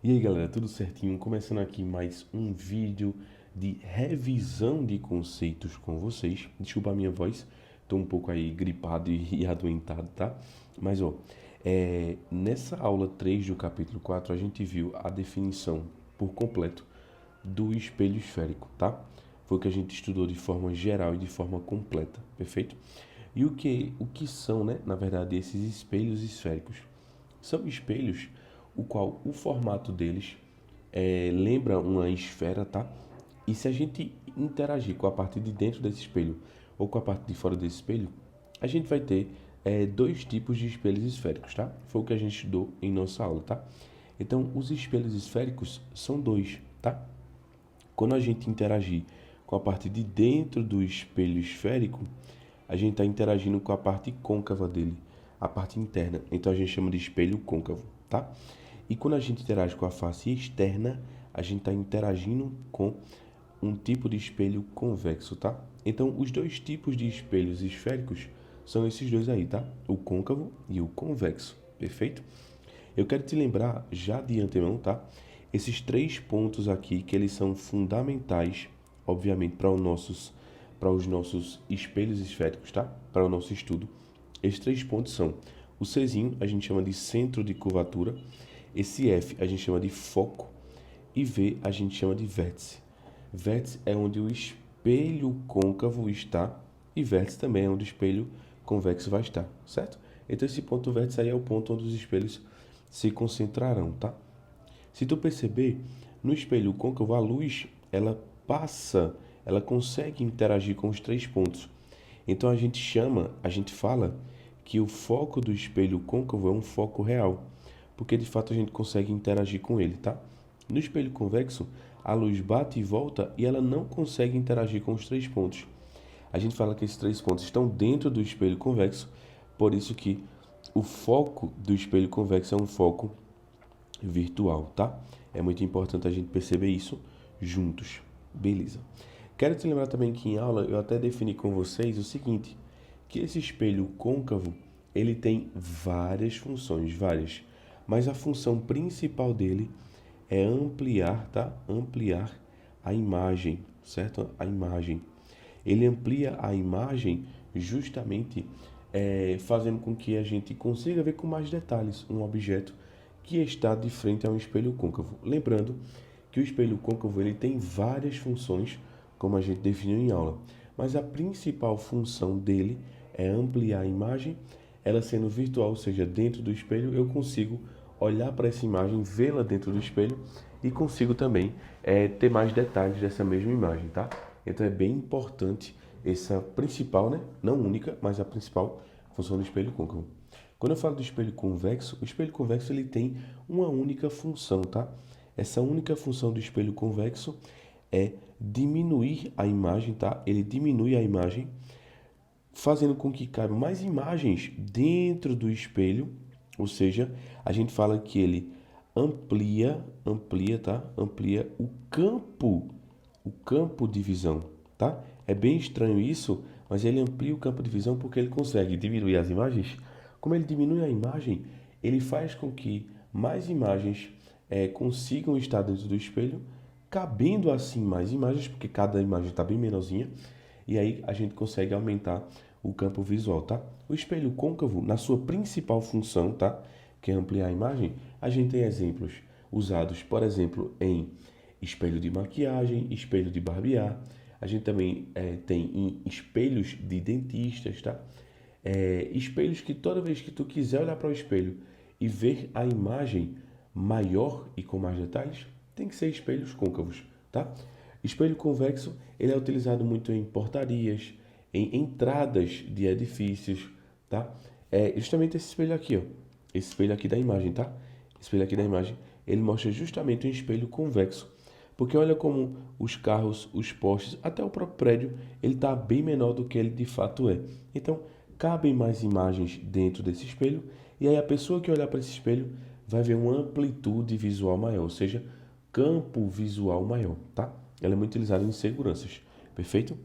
E aí galera, tudo certinho? Começando aqui mais um vídeo de revisão de conceitos com vocês. Desculpa a minha voz, tô um pouco aí gripado e adoentado, tá? Mas ó, nessa aula 3 do capítulo 4 a gente viu a definição por completo do espelho esférico, tá? Foi o que a gente estudou de forma geral e de forma completa, perfeito? E o que são, né, na verdade, esses espelhos esféricos? São espelhos o qual o formato deles lembra uma esfera, tá? E se a gente interagir com a parte de dentro desse espelho ou com a parte de fora desse espelho, a gente vai ter dois tipos de espelhos esféricos, tá? Foi o que a gente estudou em nossa aula, tá? Então, os espelhos esféricos são dois, tá? Quando a gente interagir com a parte de dentro do espelho esférico, a gente está interagindo com a parte côncava dele, a parte interna. Então a gente chama de espelho côncavo, tá? E quando a gente interage com a face externa, a gente está interagindo com um tipo de espelho convexo, tá? Então os dois tipos de espelhos esféricos são esses dois aí, tá? O côncavo e o convexo, perfeito? Eu quero te lembrar já de antemão, tá? Esses três pontos aqui que eles são fundamentais, obviamente, para os nossos espelhos esféricos, tá? Para o nosso estudo. Esses três pontos são o Czinho, a gente chama de centro de curvatura, esse F a gente chama de foco e V a gente chama de vértice. Vértice é onde o espelho côncavo está e vértice também é onde o espelho convexo vai estar, certo? Então esse ponto vértice aí é o ponto onde os espelhos se concentrarão, tá? Se tu perceber, no espelho côncavo a luz, ela consegue interagir com os três pontos. Então a gente fala que o foco do espelho côncavo é um foco real, porque de fato a gente consegue interagir com ele, tá? No espelho convexo, a luz bate e volta e ela não consegue interagir com os três pontos. A gente fala que esses três pontos estão dentro do espelho convexo, por isso que o foco do espelho convexo é um foco virtual, tá? É muito importante a gente perceber isso juntos. Beleza. Quero te lembrar também que em aula eu até defini com vocês o seguinte, que esse espelho côncavo, ele tem várias funções, várias, mas a função principal dele é ampliar, tá? Ampliar a imagem, certo? A imagem. Ele amplia a imagem justamente fazendo com que a gente consiga ver com mais detalhes um objeto que está de frente a um espelho côncavo. Lembrando que o espelho côncavo ele tem várias funções, como a gente definiu em aula, mas a principal função dele é ampliar a imagem, ela sendo virtual, ou seja, dentro do espelho, eu consigo olhar para essa imagem, vê-la dentro do espelho e consigo também ter mais detalhes dessa mesma imagem, tá? Então é bem importante essa principal, né? Não única, mas a principal função do espelho côncavo. Quando eu falo do espelho convexo, o espelho convexo ele tem uma única função, tá? Essa única função do espelho convexo é diminuir a imagem, tá? Ele diminui a imagem, fazendo com que caibam mais imagens dentro do espelho, ou seja, a gente fala que ele amplia, tá? Amplia o campo de visão, tá? É bem estranho isso, mas ele amplia o campo de visão porque ele consegue diminuir as imagens. Como ele diminui a imagem, ele faz com que mais imagens consigam estar dentro do espelho, cabendo assim mais imagens, porque cada imagem está bem menorzinha, e aí a gente consegue aumentar o campo visual, tá? O espelho côncavo, na sua principal função, tá? Que é ampliar a imagem, a gente tem exemplos usados, por exemplo, em espelho de maquiagem, espelho de barbear. A gente também tem em espelhos de dentistas, tá? Espelhos que toda vez que tu quiser olhar para o espelho e ver a imagem maior e com mais detalhes, tem que ser espelhos côncavos, tá? Espelho convexo, ele é utilizado muito em portarias, em entradas de edifícios, tá? É justamente esse espelho aqui, ó. Esse espelho aqui da imagem, tá? Esse espelho aqui da imagem, ele mostra justamente um espelho convexo. Porque olha como os carros, os postes, até o próprio prédio, ele está bem menor do que ele de fato é. Então, cabem mais imagens dentro desse espelho e aí a pessoa que olhar para esse espelho vai ver uma amplitude visual maior, ou seja, campo visual maior, tá? Ela é muito utilizada em seguranças, perfeito?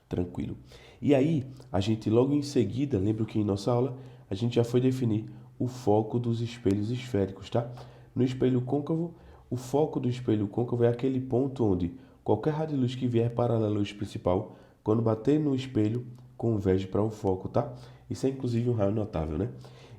Tranquilo. E aí, a gente logo em seguida, lembra que em nossa aula, a gente já foi definir o foco dos espelhos esféricos, tá? No espelho côncavo, o foco do espelho côncavo é aquele ponto onde qualquer raio de luz que vier paralelo ao eixo principal, quando bater no espelho, converge para o foco, tá? Isso é inclusive um raio notável, né?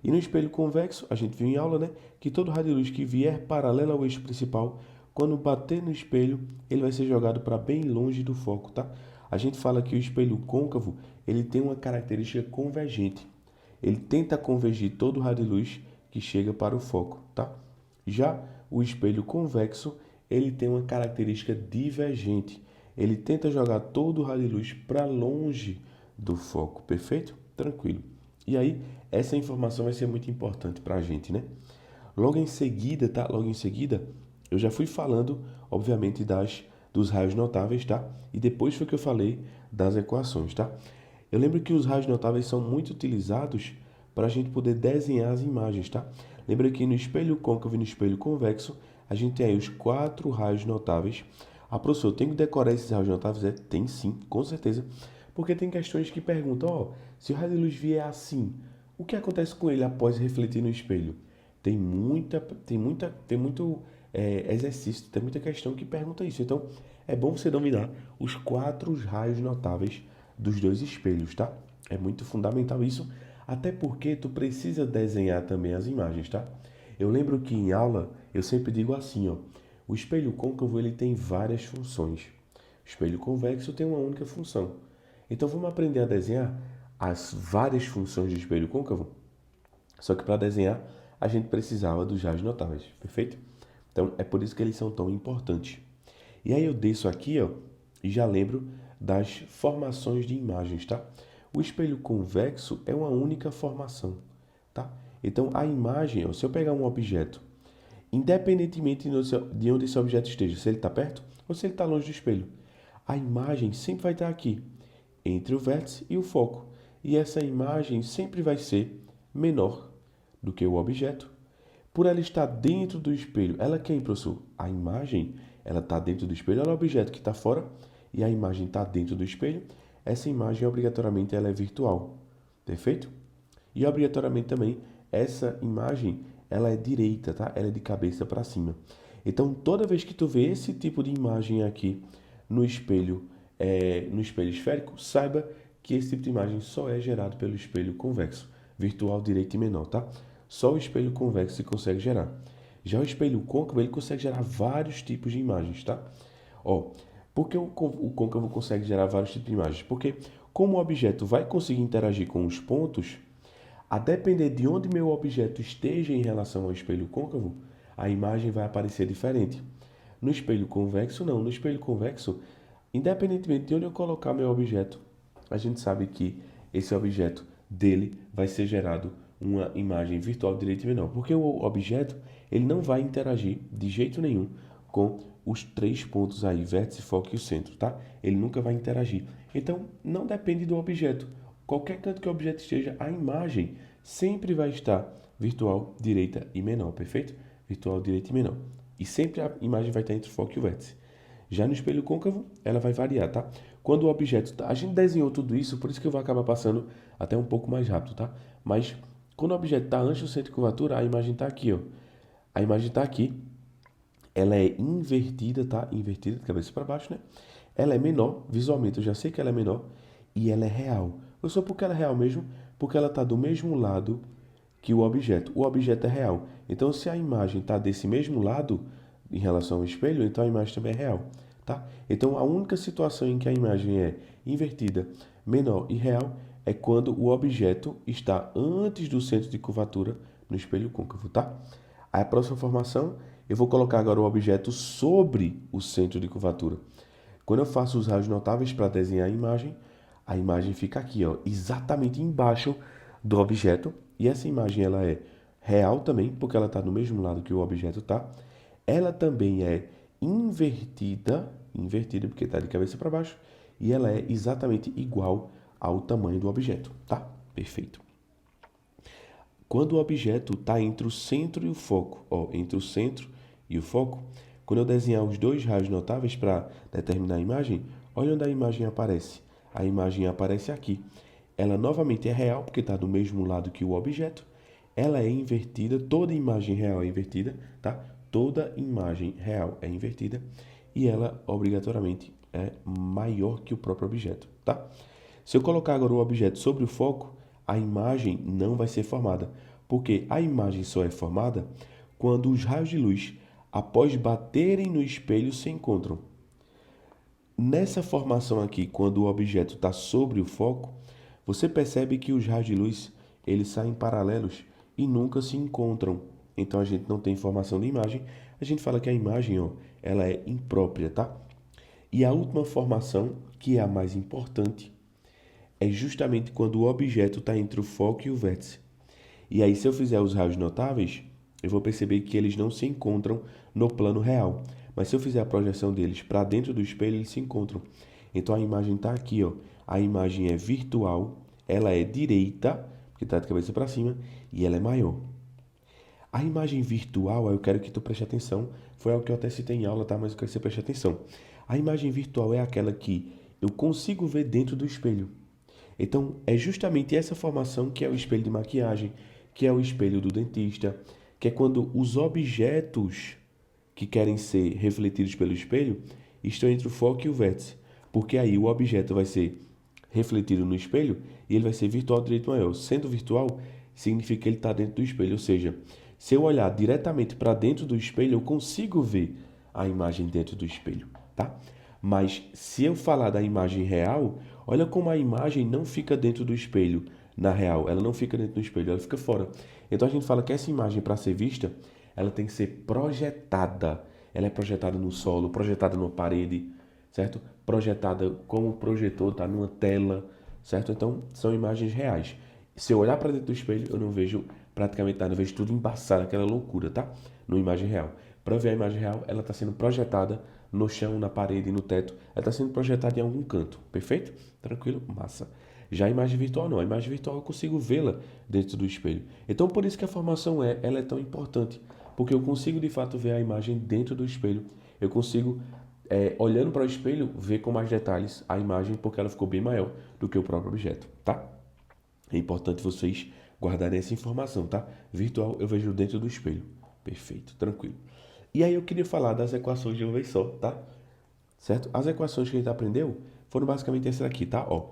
E no espelho convexo, a gente viu em aula, né, que todo raio de luz que vier paralelo ao eixo principal, quando bater no espelho, ele vai ser jogado para bem longe do foco, tá? A gente fala que o espelho côncavo, ele tem uma característica convergente. Ele tenta convergir todo raio de luz que chega para o foco, tá? Já o espelho convexo, ele tem uma característica divergente. Ele tenta jogar todo o raio de luz para longe do foco, perfeito? Tranquilo. E aí, essa informação vai ser muito importante para a gente, né? Logo em seguida, tá? Logo em seguida, eu já fui falando, obviamente, dos raios notáveis, tá? E depois foi que eu falei das equações, tá? Eu lembro que os raios notáveis são muito utilizados para a gente poder desenhar as imagens, tá? Lembra que no espelho côncavo e no espelho convexo, a gente tem aí os 4 raios notáveis. Ah, professor, eu tenho que decorar esses raios notáveis? Tem sim, com certeza. Porque tem questões que perguntam, ó, se o raio de luz vier assim, o que acontece com ele após refletir no espelho? Tem muito exercício, tem muita questão que pergunta isso. Então, é bom você dominar os 4 raios notáveis dos dois espelhos, tá? É muito fundamental isso, até porque tu precisa desenhar também as imagens, tá? Eu lembro que em aula eu sempre digo assim, ó, o espelho côncavo ele tem várias funções. O espelho convexo tem uma única função. Então vamos aprender a desenhar as várias funções do espelho côncavo? Só que para desenhar a gente precisava dos raios notáveis, perfeito? Então é por isso que eles são tão importantes. E aí eu desço aqui, ó, e já lembro das formações de imagens, tá? O espelho convexo é uma única formação, tá? Então a imagem, ó, se eu pegar um objeto, independentemente de onde esse objeto esteja, se ele está perto ou se ele está longe do espelho, a imagem sempre vai estar aqui, entre o vértice e o foco. E essa imagem sempre vai ser menor do que o objeto. Por ela estar dentro do espelho, ela quem, professor? A imagem, ela está dentro do espelho, ela é o objeto que está fora e a imagem está dentro do espelho. Essa imagem, obrigatoriamente, ela é virtual. Perfeito? E, obrigatoriamente, também, essa imagem, ela é direita, tá? Ela é de cabeça para cima. Então, toda vez que tu vê esse tipo de imagem aqui no espelho esférico, saiba que esse tipo de imagem só é gerado pelo espelho convexo, virtual, direito e menor, tá? Só o espelho convexo se consegue gerar. Já o espelho côncavo, ele consegue gerar vários tipos de imagens, tá? Ó, por que o côncavo consegue gerar vários tipos de imagens? Porque como o objeto vai conseguir interagir com os pontos, a depender de onde meu objeto esteja em relação ao espelho côncavo, a imagem vai aparecer diferente. No espelho convexo, não. No espelho convexo, independentemente de onde eu colocar meu objeto, a gente sabe que esse objeto dele vai ser gerado uma imagem virtual de direito e menor, porque o objeto ele não vai interagir de jeito nenhum com os 3 pontos aí, vértice, foco e o centro, tá? Ele nunca vai interagir. Então, não depende do objeto. Qualquer canto que o objeto esteja, a imagem sempre vai estar virtual, direita e menor, perfeito? Virtual, direita e menor. E sempre a imagem vai estar entre o foco e o vértice. Já no espelho côncavo, ela vai variar, tá? Quando o objeto... A gente desenhou tudo isso, por isso que eu vou acabar passando até um pouco mais rápido, tá? Mas quando o objeto está antes do centro de curvatura, a imagem está aqui, ó. A imagem está aqui. Ela é invertida, tá? Invertida de cabeça para baixo, né? Ela é menor, visualmente eu já sei que ela é menor. E ela é real. Eu sou porque ela é real mesmo? Porque ela está do mesmo lado que o objeto. O objeto é real. Então, se a imagem está desse mesmo lado em relação ao espelho, então a imagem também é real, tá? Então, a única situação em que a imagem é invertida, menor e real é quando o objeto está antes do centro de curvatura no espelho côncavo, tá? Aí a próxima formação, eu vou colocar agora o objeto sobre o centro de curvatura. Quando eu faço os raios notáveis para desenhar a imagem fica aqui, ó, exatamente embaixo do objeto. E essa imagem ela é real também, porque ela está no mesmo lado que o objeto está. Ela também é invertida porque está de cabeça para baixo. E ela é exatamente igual ao tamanho do objeto, tá? Perfeito. Quando o objeto está entre o centro e o foco, ó, entre o centro e o foco, quando eu desenhar os dois raios notáveis para determinar a imagem, olha onde a imagem aparece. A imagem aparece aqui. Ela novamente é real, porque está do mesmo lado que o objeto. Ela é invertida, toda imagem real é invertida, tá? toda imagem real é invertida e ela obrigatoriamente é maior que o próprio objeto, tá? Se eu colocar agora o objeto sobre o foco, a imagem não vai ser formada, porque a imagem só é formada quando os raios de luz, após baterem no espelho, se encontram. Nessa formação aqui, quando o objeto está sobre o foco, você percebe que os raios de luz eles saem paralelos e nunca se encontram. Então a gente não tem formação de imagem. A gente fala que a imagem, ó, ela é imprópria, tá? E a última formação, que é a mais importante, é justamente quando o objeto está entre o foco e o vértice. E aí, se eu fizer os raios notáveis, eu vou perceber que eles não se encontram no plano real. Mas se eu fizer a projeção deles para dentro do espelho, eles se encontram. Então a imagem está aqui, ó. A imagem é virtual, ela é direita, porque está de cabeça para cima, e ela é maior. A imagem virtual, eu quero que tu preste atenção, foi algo que eu até citei em aula, tá? Mas eu quero que você preste atenção. A imagem virtual é aquela que eu consigo ver dentro do espelho. Então, é justamente essa formação que é o espelho de maquiagem, que é o espelho do dentista, que é quando os objetos que querem ser refletidos pelo espelho estão entre o foco e o vértice. Porque aí o objeto vai ser refletido no espelho e ele vai ser virtual de direito maior. Sendo virtual, significa que ele está dentro do espelho. Ou seja, se eu olhar diretamente para dentro do espelho, eu consigo ver a imagem dentro do espelho, tá? Mas se eu falar da imagem real, olha como a imagem não fica dentro do espelho. Na real, ela não fica dentro do espelho, ela fica fora. Então a gente fala que essa imagem, para ser vista, ela tem que ser projetada. Ela é projetada no solo, projetada numa parede, certo? Projetada como o projetor, tá numa tela, certo? Então são imagens reais. Se eu olhar para dentro do espelho, eu não vejo praticamente nada, eu vejo tudo embaçado, aquela loucura, tá? Numa imagem real. Para ver a imagem real, ela está sendo projetada no chão, na parede, no teto. Ela está sendo projetada em algum canto, perfeito? Tranquilo? Massa. Já a imagem virtual não. A imagem virtual eu consigo vê-la dentro do espelho. Então, por isso que a formação ela é tão importante. Porque eu consigo, de fato, ver a imagem dentro do espelho. Eu consigo, olhando para o espelho, ver com mais detalhes a imagem, porque ela ficou bem maior do que o próprio objeto, tá? É importante vocês guardarem essa informação, tá? Virtual eu vejo dentro do espelho. Perfeito, tranquilo. E aí eu queria falar das equações de uma vez só, tá? Certo? As equações que a gente aprendeu foram basicamente essas aqui, tá? Ó,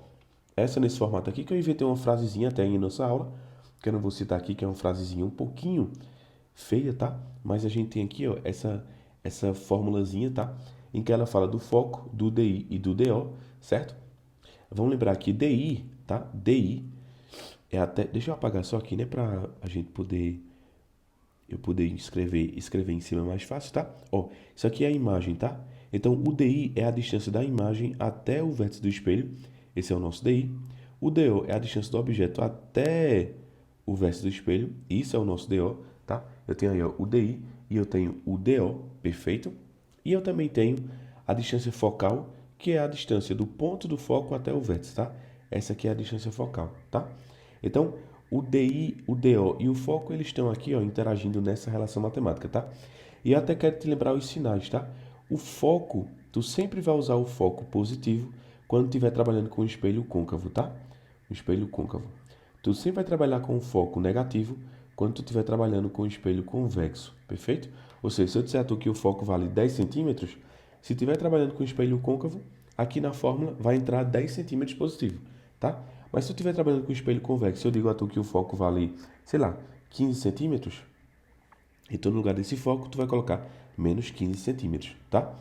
essa nesse formato aqui, que eu inventei uma frasezinha até em nossa aula, que eu não vou citar aqui, que é uma frasezinha um pouquinho feia, tá? Mas a gente tem aqui, ó, essa formulazinha, tá? Em que ela fala do foco, do DI e do DO, certo? Vamos lembrar que DI, tá? DI é até... Deixa eu apagar só aqui, né? Pra a gente poder... Eu poder escrever em cima mais fácil, tá? Ó, isso aqui é a imagem, tá? Então, o DI é a distância da imagem até o vértice do espelho. Esse é o nosso DI. O DO é a distância do objeto até o vértice do espelho. Isso é o nosso DO, tá? Eu tenho aí ó, o DI e eu tenho o DO, perfeito? E eu também tenho a distância focal, que é a distância do ponto do foco até o vértice, tá? Essa aqui é a distância focal, tá? Então, o DI, o DO e o foco, eles estão aqui, ó, interagindo nessa relação matemática, tá? E eu até quero te lembrar os sinais, tá? O foco, tu sempre vai usar o foco positivo quando estiver trabalhando com o espelho côncavo, tá? O espelho côncavo. Tu sempre vai trabalhar com o foco negativo quando tu estiver trabalhando com o espelho convexo, perfeito? Ou seja, se eu disser a tu que o foco vale 10 centímetros, se estiver trabalhando com o espelho côncavo, aqui na fórmula vai entrar 10 centímetros positivo, tá? Mas se eu estiver trabalhando com o espelho convexo, eu digo a tu que o foco vale, sei lá, 15 centímetros, então no lugar desse foco, tu vai colocar menos 15 centímetros, tá?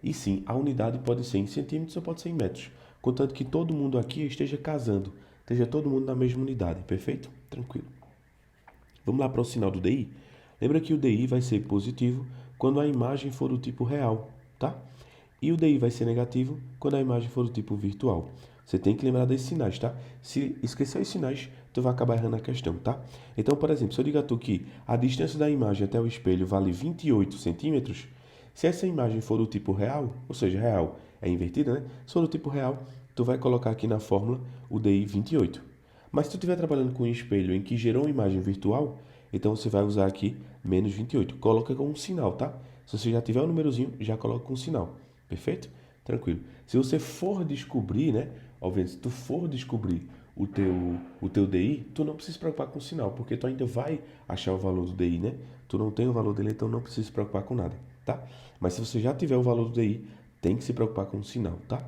E sim, a unidade pode ser em centímetros ou pode ser em metros, contanto que todo mundo aqui esteja casando, esteja todo mundo na mesma unidade, perfeito? Tranquilo. Vamos lá para o sinal do DI? Lembra que o DI vai ser positivo quando a imagem for do tipo real, tá? E o DI vai ser negativo quando a imagem for do tipo virtual. Você tem que lembrar desses sinais, tá? Se esquecer os sinais, tu vai acabar errando a questão, tá? Então, por exemplo, se eu digo a tu que a distância da imagem até o espelho vale 28 centímetros, se essa imagem for do tipo real, ou seja, real é invertida, né? Se for do tipo real, tu vai colocar aqui na fórmula o DI 28. Mas se tu estiver trabalhando com um espelho em que gerou uma imagem virtual, então você vai usar aqui menos 28. Coloca com um sinal, tá? Se você já tiver o númerozinho, já coloca com um sinal. Perfeito? Tranquilo. Se você for descobrir, né? Obviamente, se tu for descobrir o teu DI, tu não precisa se preocupar com o sinal, porque tu ainda vai achar o valor do DI, né? Tu não tem o valor dele, então não precisa se preocupar com nada, tá? Mas se você já tiver o valor do DI, tem que se preocupar com o sinal, tá?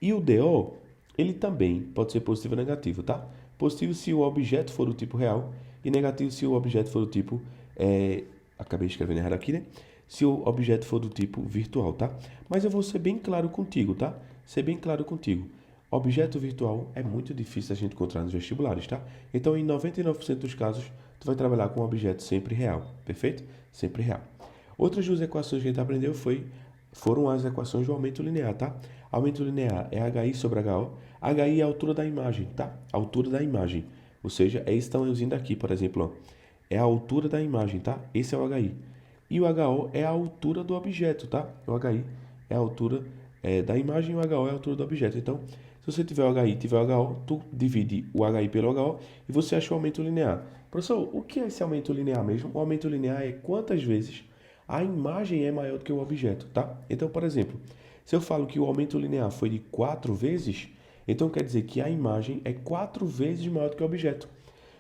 E o DO, ele também pode ser positivo ou negativo, tá? Positivo se o objeto for do tipo real e negativo se o objeto for do tipo... acabei escrevendo errado aqui, né? Se o objeto for do tipo virtual, tá? Mas eu vou ser bem claro contigo, tá? Ser bem claro contigo. Objeto virtual é muito difícil a gente encontrar nos vestibulares, tá? Então, em 99% dos casos, tu vai trabalhar com um objeto sempre real, perfeito? Sempre real. Outras duas equações que a gente aprendeu foram as equações do aumento linear, tá? Aumento linear é HI sobre HO. HI é a altura da imagem, tá? A altura da imagem. Ou seja, é esse tamanhozinho daqui, por exemplo, ó. É a altura da imagem, tá? Esse é o HI. E o HO é a altura do objeto, tá? O HI é a altura da imagem e o HO é a altura do objeto. Então, se você tiver o HI e tiver o HO, tu divide o HI pelo HO e você acha o aumento linear. Professor, o que é esse aumento linear mesmo? O aumento linear é quantas vezes a imagem é maior do que o objeto, tá? Então, por exemplo, se eu falo que o aumento linear foi de 4 vezes, então quer dizer que a imagem é 4 vezes maior do que o objeto.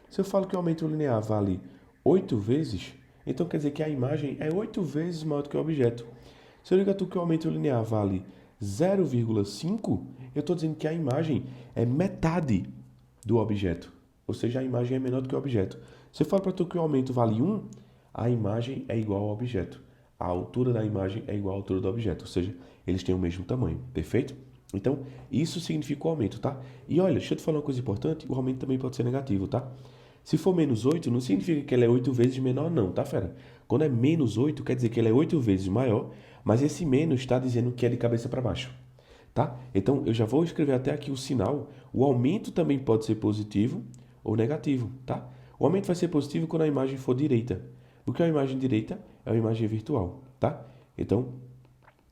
Se eu falo que o aumento linear vale 8 vezes, então quer dizer que a imagem é 8 vezes maior do que o objeto. Se eu digo a tu que o aumento linear vale 0,5, eu estou dizendo que a imagem é metade do objeto. Ou seja, a imagem é menor do que o objeto. Se eu falo para tu que o aumento vale 1, a imagem é igual ao objeto. A altura da imagem é igual à altura do objeto. Ou seja, eles têm o mesmo tamanho. Perfeito? Então, isso significa o aumento, tá? E olha, deixa eu te falar uma coisa importante. O aumento também pode ser negativo, tá? Se for menos 8, não significa que ele é 8 vezes menor, não, tá, fera? Quando é menos 8, quer dizer que ele é 8 vezes maior, mas esse menos está dizendo que é de cabeça para baixo, tá? Então, eu já vou escrever até aqui o sinal. O aumento também pode ser positivo ou negativo, tá? O aumento vai ser positivo quando a imagem for direita. O que é uma imagem direita? É uma imagem virtual, tá? Então,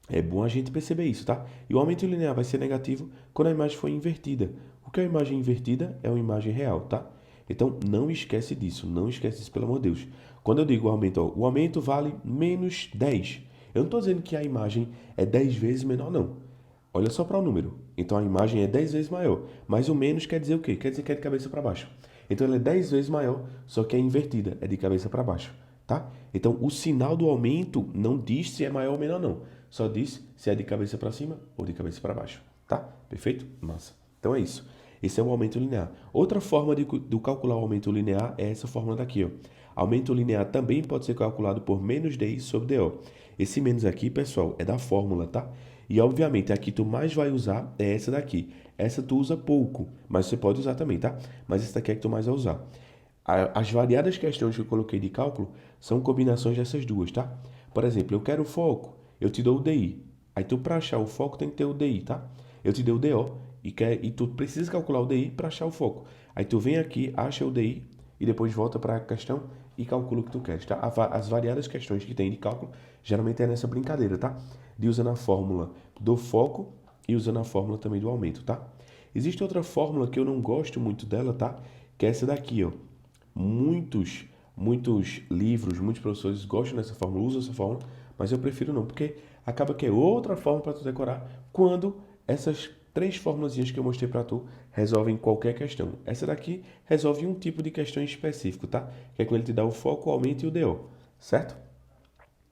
é bom a gente perceber isso, tá? E o aumento linear vai ser negativo quando a imagem for invertida. O que é uma imagem invertida? É uma imagem real, tá? Então, não esquece disso, não esquece disso, pelo amor de Deus. Quando eu digo aumento, ó, o aumento vale menos 10. Eu não estou dizendo que a imagem é 10 vezes menor, não. Olha só para o número. Então, a imagem é 10 vezes maior. Mas o menos quer dizer o quê? Quer dizer que é de cabeça para baixo. Então, ela é 10 vezes maior, só que é invertida, é de cabeça para baixo, tá? Então, o sinal do aumento não diz se é maior ou menor, não. Só diz se é de cabeça para cima ou de cabeça para baixo, tá? Perfeito? Massa. Então, é isso. Esse é o aumento linear. Outra forma de calcular o aumento linear é essa fórmula daqui, ó. Aumento linear também pode ser calculado por menos DI sobre DO. Esse menos aqui, pessoal, é da fórmula, tá? E, obviamente, a que tu mais vai usar é essa daqui. Essa tu usa pouco, mas você pode usar também, tá? Mas essa daqui é que tu mais vai usar. As variadas questões que eu coloquei de cálculo são combinações dessas duas, tá? Por exemplo, eu quero o foco, eu te dou o DI. Aí tu, para achar o foco, tem que ter o DI, tá? Eu te dei o DO e tu precisa calcular o DI para achar o foco. Aí tu vem aqui, acha o DI e depois volta para a questão e calcula o que tu queres, tá? As variadas questões que tem de cálculo geralmente é nessa brincadeira, tá? De usando a fórmula do foco e usando a fórmula também do aumento, tá? Existe outra fórmula que eu não gosto muito dela, tá? Que é essa daqui, ó. Muitos livros, muitos professores gostam dessa fórmula, usam essa fórmula, mas eu prefiro não, porque acaba que é outra forma para tu decorar quando essas 3 formulazinhas que eu mostrei para tu resolvem qualquer questão. Essa daqui resolve um tipo de questão específico, tá? Que é quando ele te dá o foco, o aumento e o DO, certo?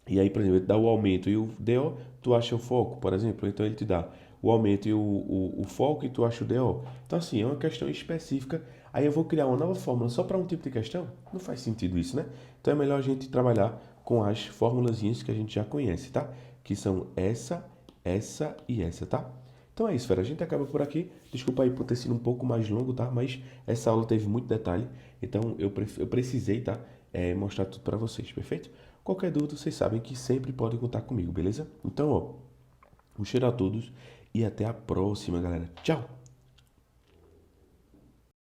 E aí, por exemplo, ele te dá o aumento e o DO, tu acha o foco, por exemplo. Então, ele te dá o aumento e o foco e tu acha o DO. Então, assim, é uma questão específica. Aí eu vou criar uma nova fórmula só para um tipo de questão? Não faz sentido isso, né? Então, é melhor a gente trabalhar com as formulazinhas que a gente já conhece, tá? Que são essa e essa, tá? Então é isso, fera. A gente acaba por aqui. Desculpa aí por ter sido um pouco mais longo, tá? Mas essa aula teve muito detalhe. Então eu precisei, tá? Mostrar tudo para vocês, perfeito? Qualquer dúvida, vocês sabem que sempre podem contar comigo, beleza? Então, ó, um cheiro a todos e até a próxima, galera. Tchau!